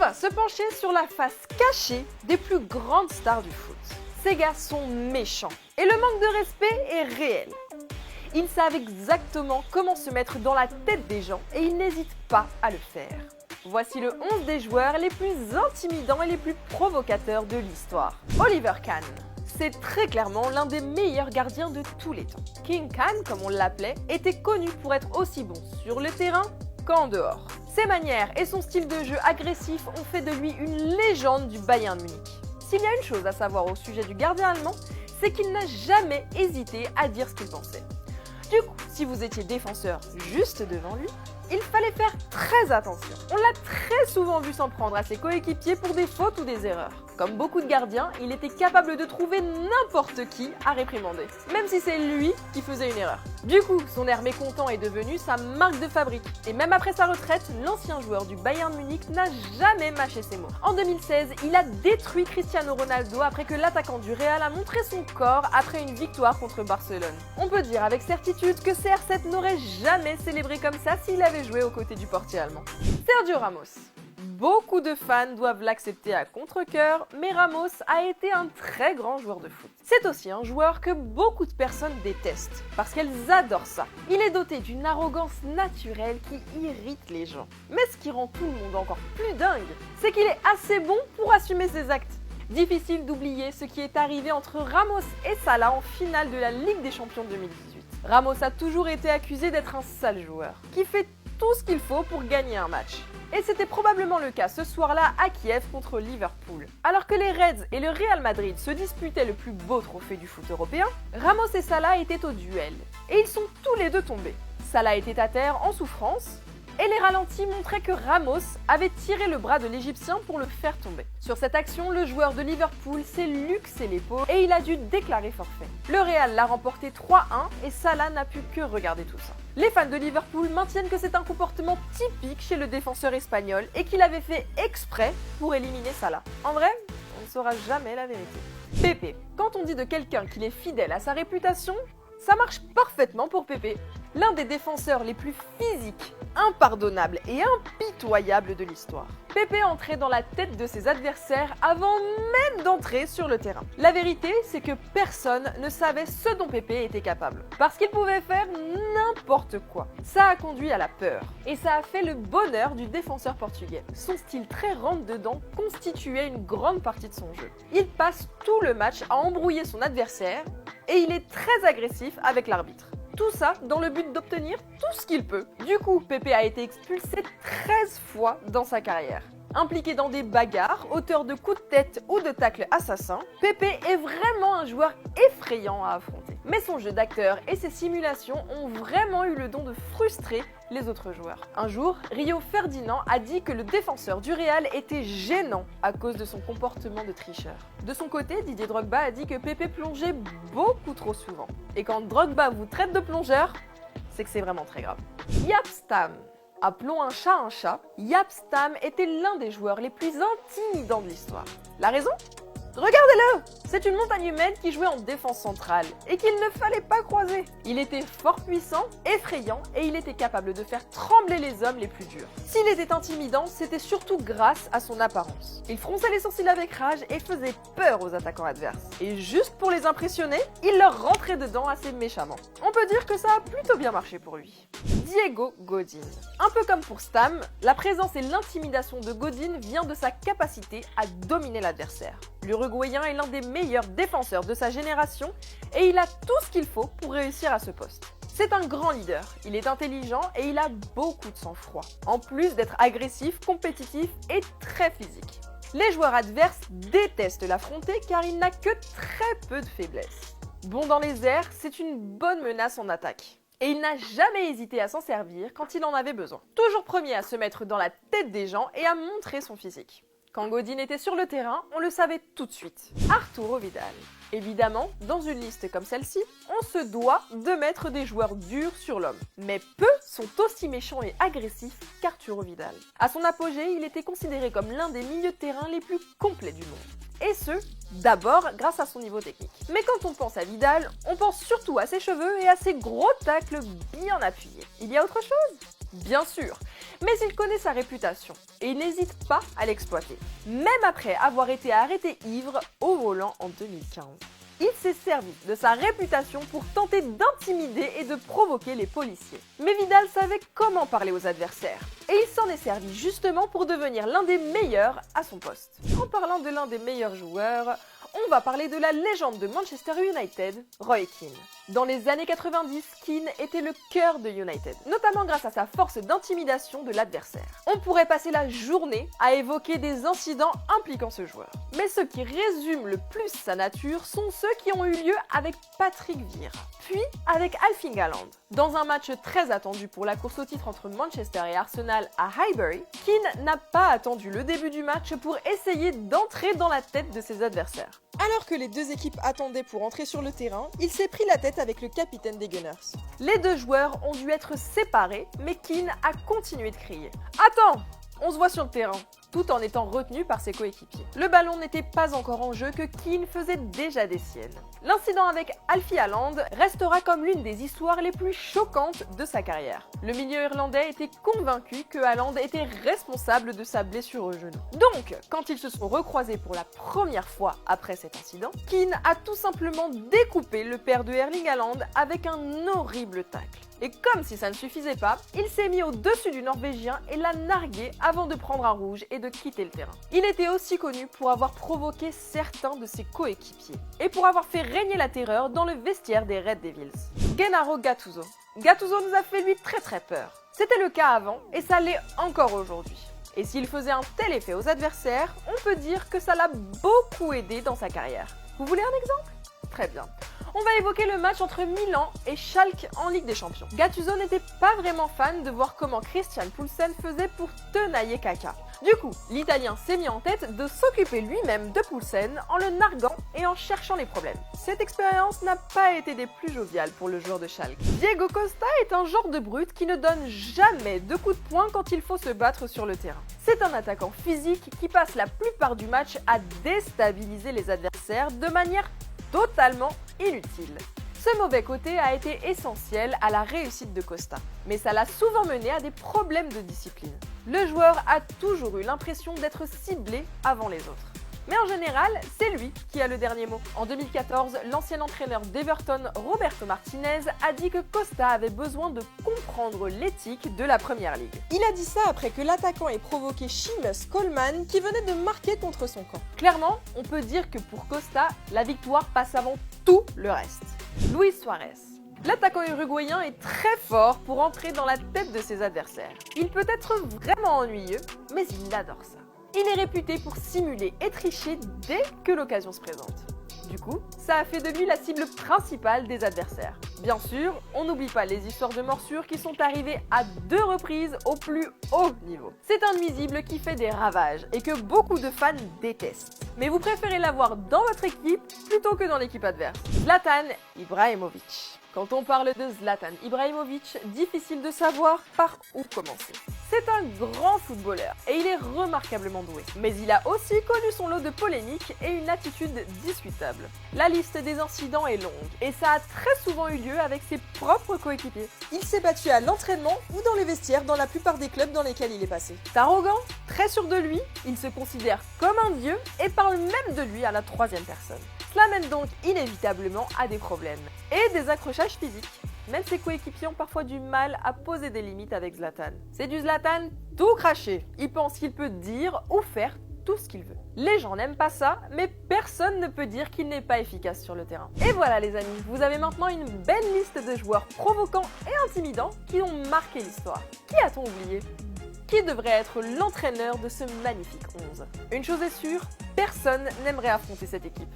va se pencher sur la face cachée des plus grandes stars du foot. Ces gars sont méchants et le manque de respect est réel. Ils savent exactement comment se mettre dans la tête des gens et ils n'hésitent pas à le faire. Voici le 11 des joueurs les plus intimidants et les plus provocateurs de l'histoire. Oliver Kahn. C'est très clairement l'un des meilleurs gardiens de tous les temps. King Khan, comme on l'appelait, était connu pour être aussi bon sur le terrain qu'en dehors. Ses manières et son style de jeu agressif ont fait de lui une légende du Bayern Munich. S'il y a une chose à savoir au sujet du gardien allemand, c'est qu'il n'a jamais hésité à dire ce qu'il pensait. Du coup, si vous étiez défenseur juste devant lui, il fallait faire très attention. On l'a très souvent vu s'en prendre à ses coéquipiers pour des fautes ou des erreurs. Comme beaucoup de gardiens, il était capable de trouver n'importe qui à réprimander, même si c'est lui qui faisait une erreur. Du coup, son air mécontent est devenu sa marque de fabrique. Et même après sa retraite, l'ancien joueur du Bayern Munich n'a jamais mâché ses mots. En 2016, il a détruit Cristiano Ronaldo après que l'attaquant du Real a montré son corps après une victoire contre Barcelone. On peut dire avec certitude que CR7 n'aurait jamais célébré comme ça s'il avait joué aux côtés du portier allemand. Sergio Ramos. Beaucoup de fans doivent l'accepter à contre-cœur, mais Ramos a été un très grand joueur de foot. C'est aussi un joueur que beaucoup de personnes détestent, parce qu'elles adorent ça. Il est doté d'une arrogance naturelle qui irrite les gens. Mais ce qui rend tout le monde encore plus dingue, c'est qu'il est assez bon pour assumer ses actes. Difficile d'oublier ce qui est arrivé entre Ramos et Salah en finale de la Ligue des Champions 2018. Ramos a toujours été accusé d'être un sale joueur, qui fait tout ce qu'il faut pour gagner un match. Et c'était probablement le cas ce soir-là à Kiev contre Liverpool. Alors que les Reds et le Real Madrid se disputaient le plus beau trophée du foot européen, Ramos et Salah étaient au duel. Et ils sont tous les deux tombés. Salah était à terre en souffrance, et les ralentis montraient que Ramos avait tiré le bras de l'Égyptien pour le faire tomber. Sur cette action, le joueur de Liverpool s'est luxé l'épaule et il a dû déclarer forfait. Le Real l'a remporté 3-1 et Salah n'a pu que regarder tout ça. Les fans de Liverpool maintiennent que c'est un comportement typique chez le défenseur espagnol et qu'il avait fait exprès pour éliminer Salah. En vrai, on ne saura jamais la vérité. Pepe. Quand on dit de quelqu'un qu'il est fidèle à sa réputation, ça marche parfaitement pour Pepe. L'un des défenseurs les plus physiques, impardonnables et impitoyables de l'histoire. Pepe entrait dans la tête de ses adversaires avant même d'entrer sur le terrain. La vérité, c'est que personne ne savait ce dont Pepe était capable. Parce qu'il pouvait faire n'importe quoi. Ça a conduit à la peur. Et ça a fait le bonheur du défenseur portugais. Son style très rentre-dedans constituait une grande partie de son jeu. Il passe tout le match à embrouiller son adversaire et il est très agressif avec l'arbitre. Tout ça dans le but d'obtenir tout ce qu'il peut. Du coup, Pepe a été expulsé 13 fois dans sa carrière. Impliqué dans des bagarres, auteur de coups de tête ou de tacles assassins, Pepe est vraiment un joueur effrayant à affronter. Mais son jeu d'acteur et ses simulations ont vraiment eu le don de frustrer les autres joueurs. Un jour, Rio Ferdinand a dit que le défenseur du Real était gênant à cause de son comportement de tricheur. De son côté, Didier Drogba a dit que Pepe plongeait beaucoup trop souvent. Et quand Drogba vous traite de plongeur, c'est que c'est vraiment très grave. Jaap Stam. Appelons un chat, Jaap Stam était l'un des joueurs les plus intimidants de l'histoire. La raison ? Regardez-le! C'est une montagne humaine qui jouait en défense centrale et qu'il ne fallait pas croiser. Il était fort puissant, effrayant et il était capable de faire trembler les hommes les plus durs. S'il était intimidant, c'était surtout grâce à son apparence. Il fronçait les sourcils avec rage et faisait peur aux attaquants adverses. Et juste pour les impressionner, il leur rentrait dedans assez méchamment. On peut dire que ça a plutôt bien marché pour lui. Diego Godin. Un peu comme pour Stam, la présence et l'intimidation de Godin vient de sa capacité à dominer l'adversaire. L'Uruguayen est l'un des meilleurs défenseurs de sa génération et il a tout ce qu'il faut pour réussir à ce poste. C'est un grand leader, il est intelligent et il a beaucoup de sang-froid, en plus d'être agressif, compétitif et très physique. Les joueurs adverses détestent l'affronter car il n'a que très peu de faiblesses. Bon dans les airs, c'est une bonne menace en attaque. Et il n'a jamais hésité à s'en servir quand il en avait besoin. Toujours premier à se mettre dans la tête des gens et à montrer son physique. Quand Godin était sur le terrain, on le savait tout de suite. Arturo Vidal. Évidemment, dans une liste comme celle-ci, on se doit de mettre des joueurs durs sur l'homme. Mais peu sont aussi méchants et agressifs qu'Arturo Vidal. À son apogée, il était considéré comme l'un des milieux de terrain les plus complets du monde. Et ce, d'abord grâce à son niveau technique. Mais quand on pense à Vidal, on pense surtout à ses cheveux et à ses gros tacles bien appuyés. Il y a autre chose ? Bien sûr, mais il connaît sa réputation et il n'hésite pas à l'exploiter, même après avoir été arrêté ivre au volant en 2015. Il s'est servi de sa réputation pour tenter d'intimider et de provoquer les policiers. Mais Vidal savait comment parler aux adversaires, et il s'en est servi justement pour devenir l'un des meilleurs à son poste. En parlant de l'un des meilleurs joueurs, on va parler de la légende de Manchester United, Roy Keane. Dans les années 90, Keane était le cœur de United, notamment grâce à sa force d'intimidation de l'adversaire. On pourrait passer la journée à évoquer des incidents impliquant ce joueur. Mais ceux qui résument le plus sa nature sont ceux qui ont eu lieu avec Patrick Vieira, puis avec Erling Haaland. Dans un match très attendu pour la course au titre entre Manchester et Arsenal à Highbury, Keane n'a pas attendu le début du match pour essayer d'entrer dans la tête de ses adversaires. Alors que les deux équipes attendaient pour entrer sur le terrain, il s'est pris la tête avec le capitaine des Gunners. Les deux joueurs ont dû être séparés, mais Keane a continué de crier « Attends, on se voit sur le terrain !» tout en étant retenu par ses coéquipiers. Le ballon n'était pas encore en jeu que Keane faisait déjà des siennes. L'incident avec Alfie Haaland restera comme l'une des histoires les plus choquantes de sa carrière. Le milieu irlandais était convaincu que Haaland était responsable de sa blessure au genou. Donc, quand ils se sont recroisés pour la première fois après cet incident, Keane a tout simplement découpé le père de Erling Haaland avec un horrible tacle. Et comme si ça ne suffisait pas, il s'est mis au-dessus du Norvégien et l'a nargué avant de prendre un rouge et de quitter le terrain. Il était aussi connu pour avoir provoqué certains de ses coéquipiers et pour avoir fait régner la terreur dans le vestiaire des Red Devils. Gennaro Gattuso. Gattuso nous a fait lui très peur. C'était le cas avant et ça l'est encore aujourd'hui. Et s'il faisait un tel effet aux adversaires, on peut dire que ça l'a beaucoup aidé dans sa carrière. Vous voulez un exemple ? Très bien. On va évoquer le match entre Milan et Schalke en Ligue des Champions. Gattuso n'était pas vraiment fan de voir comment Christian Poulsen faisait pour tenailler Kaka. Du coup, l'Italien s'est mis en tête de s'occuper lui-même de Poulsen en le narguant et en cherchant les problèmes. Cette expérience n'a pas été des plus joviales pour le joueur de Schalke. Diego Costa est un genre de brute qui ne donne jamais de coups de poing quand il faut se battre sur le terrain. C'est un attaquant physique qui passe la plupart du match à déstabiliser les adversaires de manière totalement inutile. Ce mauvais côté a été essentiel à la réussite de Costa, mais ça l'a souvent mené à des problèmes de discipline. Le joueur a toujours eu l'impression d'être ciblé avant les autres. Mais en général, c'est lui qui a le dernier mot. En 2014, l'ancien entraîneur d'Everton, Roberto Martinez, a dit que Costa avait besoin de comprendre l'éthique de la Première Ligue. Il a dit ça après que l'attaquant ait provoqué Seamus Coleman qui venait de marquer contre son camp. Clairement, on peut dire que pour Costa, la victoire passe avant tout le reste. Luis Suarez. L'attaquant uruguayen est très fort pour entrer dans la tête de ses adversaires. Il peut être vraiment ennuyeux, mais il adore ça. Il est réputé pour simuler et tricher dès que l'occasion se présente. Du coup, ça a fait de lui la cible principale des adversaires. Bien sûr, on n'oublie pas les histoires de morsures qui sont arrivées à 2 reprises au plus haut niveau. C'est un nuisible qui fait des ravages et que beaucoup de fans détestent. Mais vous préférez l'avoir dans votre équipe plutôt que dans l'équipe adverse. Zlatan Ibrahimović. Quand on parle de Zlatan Ibrahimović, difficile de savoir par où commencer. C'est un grand footballeur et il est remarquablement doué. Mais il a aussi connu son lot de polémiques et une attitude discutable. La liste des incidents est longue et ça a très souvent eu lieu avec ses propres coéquipiers. Il s'est battu à l'entraînement ou dans les vestiaires dans la plupart des clubs dans lesquels il est passé. C'est arrogant, très sûr de lui, il se considère comme un dieu et parle même de lui à la 3e personne. Cela mène donc inévitablement à des problèmes et des accrochages physiques. Même ses coéquipiers ont parfois du mal à poser des limites avec Zlatan. C'est du Zlatan tout craché. Il pense qu'il peut dire ou faire tout ce qu'il veut. Les gens n'aiment pas ça, mais personne ne peut dire qu'il n'est pas efficace sur le terrain. Et voilà les amis, vous avez maintenant une belle liste de joueurs provoquants et intimidants qui ont marqué l'histoire. Qui a-t-on oublié ? Qui devrait être l'entraîneur de ce magnifique 11 ? Une chose est sûre, personne n'aimerait affronter cette équipe.